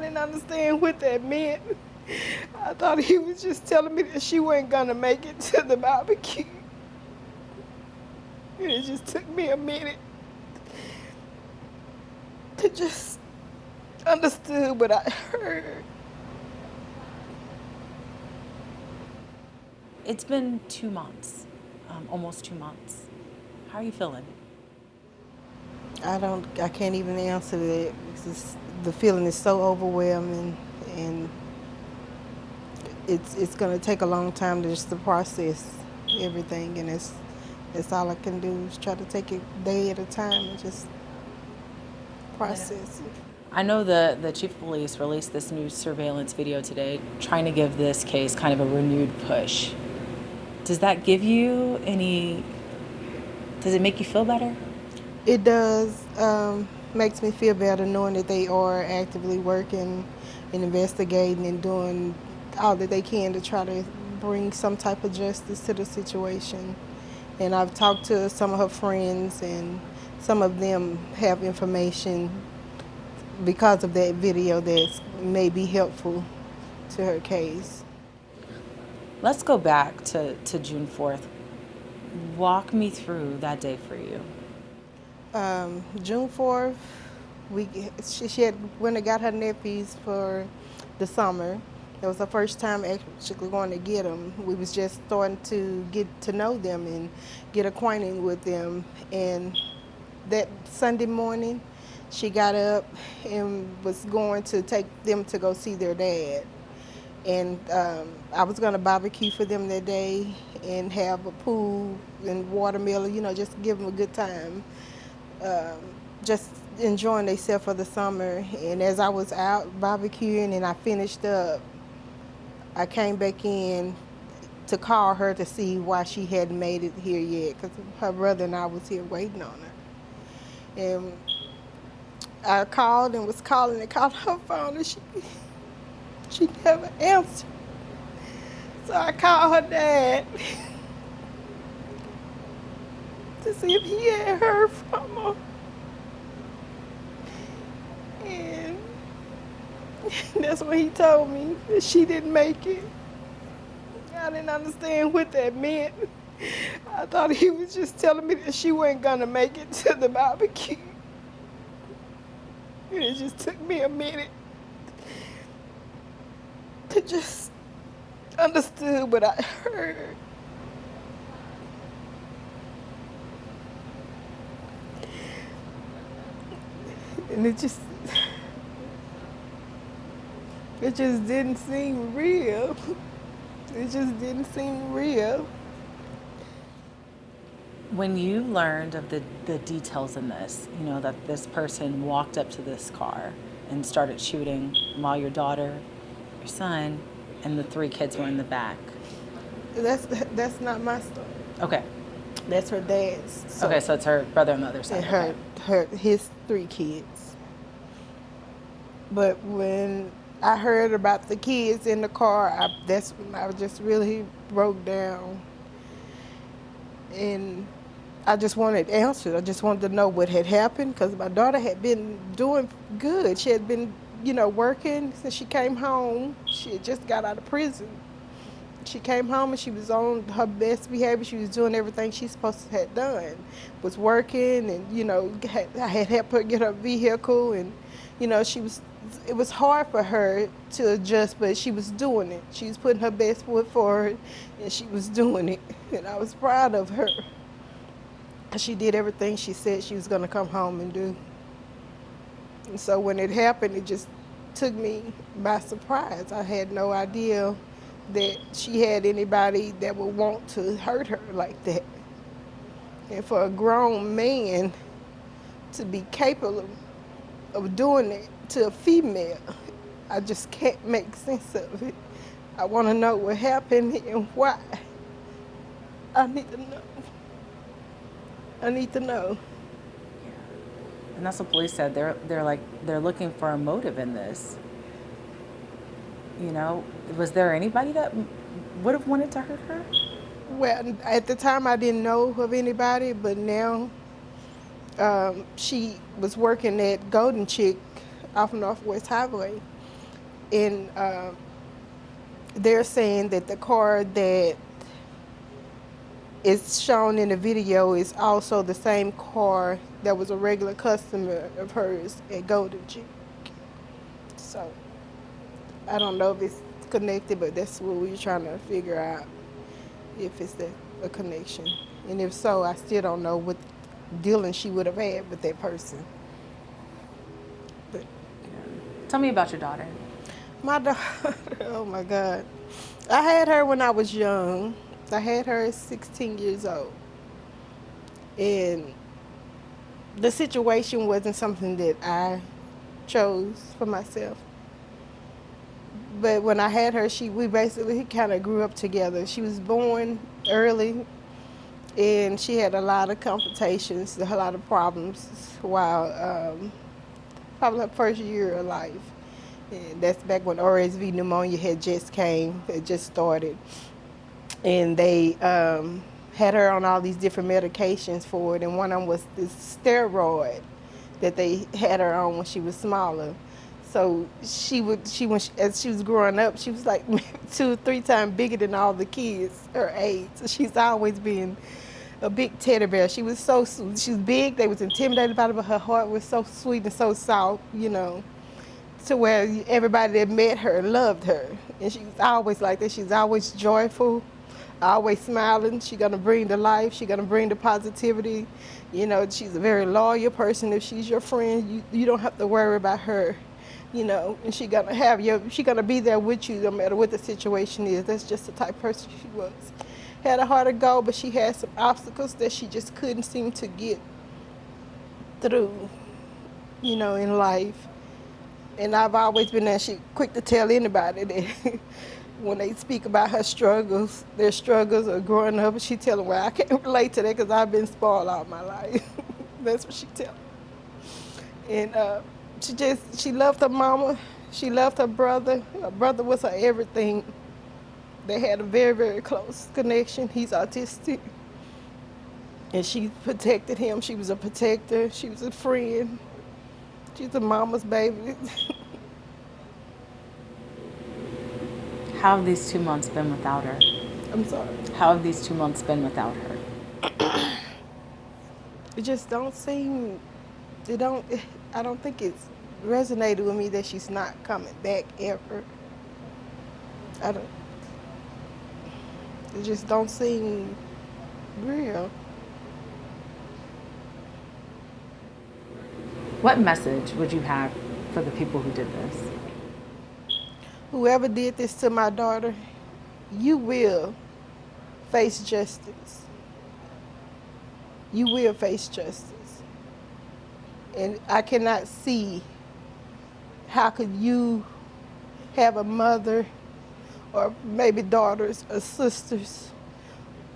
didn't understand what that meant. I thought he was just telling me that she wasn't gonna make it to the barbecue. And it just took me a minute to just understand what I heard. It's been 2 months, almost 2 months. How are you feeling? I can't even answer that because the feeling is so overwhelming, and it's gonna take a long time to process everything, and that's all I can do is try to take it day at a time and just process it. I know the chief of police released this new surveillance video today, trying to give this case kind of a renewed push. Does that give you any, does it make you feel better? It does. Makes me feel better knowing that they are actively working and investigating and doing all that they can to try to bring some type of justice to the situation. And I've talked to some of her friends, and some of them have information because of that video that may be helpful to her case. Let's go back to June 4th. Walk me through that day for you. June 4th, she had went and got her nephews for the summer. That was the first time actually going to get them. We was just starting to get to know them and get acquainted with them. And that Sunday morning, she got up and was going to take them to go see their dad. And I was going to barbecue for them that day and have a pool and watermelon, just give them a good time. Just enjoying themselves for the summer. And as I was out barbecuing and I finished up, I came back in to call her to see why she hadn't made it here yet, because her brother and I was here waiting on her. And I called and was calling and called her phone, and she never answered. So I called her dad to see if he had heard from her. And that's when he told me that she didn't make it. I didn't understand what that meant. I thought he was just telling me that she wasn't gonna make it to the barbecue. And it just took me a minute to just understand what I heard. And it just didn't seem real. It just didn't seem real. When you learned of the details in this, that this person walked up to this car and started shooting while your daughter, your son, and the 3 kids were in the back. That's not my story. Okay. That's her dad's. So it's her brother on the other side. And his 3 kids. But when I heard about the kids in the car, that's when I just really broke down. And I just wanted answers. I just wanted to know what had happened, because my daughter had been doing good. She had been, working since she came home. She had just got out of prison. She came home and she was on her best behavior. She was doing everything she's supposed to have done. Was working and, I had helped her get her vehicle, and, it was hard for her to adjust, but she was doing it. She was putting her best foot forward, and she was doing it. And I was proud of her. She did everything she said she was going to come home and do. And so when it happened, it just took me by surprise. I had no idea that she had anybody that would want to hurt her like that. And for a grown man to be capable of doing it to a female, I just can't make sense of it. I want to know what happened and why. I need to know. I need to know. And that's what police said. They're looking for a motive in this. Was there anybody that would have wanted to hurt her? Well, at the time I didn't know of anybody, but now she was working at Golden Chick off Northwest Highway, And they're saying that the car that is shown in the video is also the same car that was a regular customer of hers at Golden Jeep. So I don't know if it's connected, but that's what we were trying to figure out, if it's a connection. And if so, I still don't know what dealing she would have had with that person. But Tell me about your daughter. my daughter, oh my God. I had her when I was young. I had her at 16 years old. And the situation wasn't something that I chose for myself. But when I had her, we basically kind of grew up together. She was born early, and she had a lot of complications, a lot of problems while probably her first year of life. And that's back when RSV pneumonia had just came, it just started. And they had her on all these different medications for it, and one of them was this steroid that they had her on when she was smaller. So as she was growing up, she was like 2 or 3 times bigger than all the kids her age. So she's always been a big teddy bear. She was she was big. They was intimidated by her, but her heart was so sweet and so soft, to where everybody that met her loved her. And she was always like that. She's always joyful, always smiling. She's gonna bring the life. She's gonna bring the positivity. She's a very loyal person. If she's your friend, you don't have to worry about her. And she's gonna be there with you no matter what the situation is. That's just the type of person she was. Had a heart of gold, but she had some obstacles that she just couldn't seem to get through, in life. And I've always been there. She quick to tell anybody that when they speak about her struggles, their struggles of growing up, she tell them, well, I can't relate to that because I've been spoiled all my life. That's what she tell them. And she loved her mama. She loved her brother. Her brother was her everything. They had a very, very close connection. He's autistic. And she protected him. She was a protector. She was a friend. She's a mama's baby. How have these 2 months been without her? I'm sorry. How have these 2 months been without her? It just don't seem, I don't think it's resonated with me that she's not coming back ever. It just don't seem real. What message would you have for the people who did this? Whoever did this to my daughter, you will face justice. You will face justice. And I cannot see how could you have a mother or maybe daughters or sisters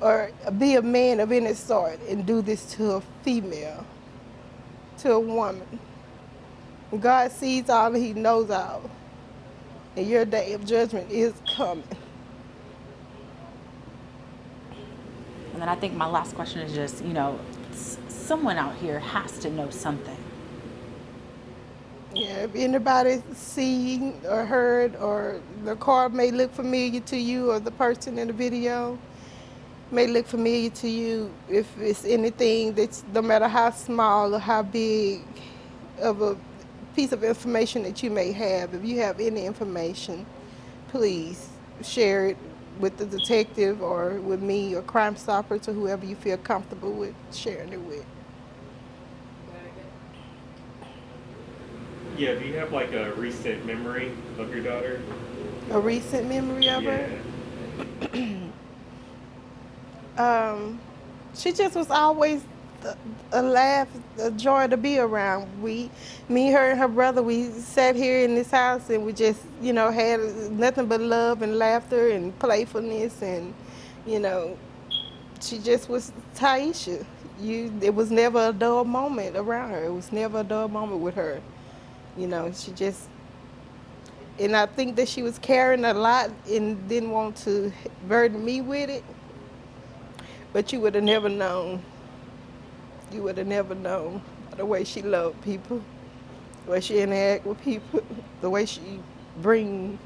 or be a man of any sort and do this to a female, to a woman. God sees all and he knows all. And your day of judgment is coming. And then I think my last question is just, someone out here has to know something. Yeah, if anybody seen or heard, or the car may look familiar to you, or the person in the video may look familiar to you, if it's anything that's, no matter how small or how big of a piece of information that you may have, if you have any information, please share it with the detective or with me or Crime Stoppers or whoever you feel comfortable with sharing it with. Yeah, do you have like a recent memory of your daughter? A recent memory of her? She just was always a laugh, a joy to be around. Me, her, and her brother, we sat here in this house and we just, had nothing but love and laughter and playfulness, and, she just was Tyesha. It was never a dull moment around her. It was never a dull moment with her. She just, and I think that she was carrying a lot and didn't want to burden me with it. But you would have never known. You would have never known the way she loved people, the way she interacted with people, the way she bring,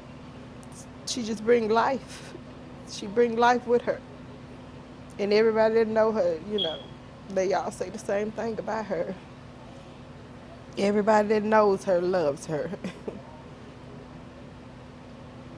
she just bring life. She bring life with her. And everybody that know her, they all say the same thing about her. Everybody that knows her loves her.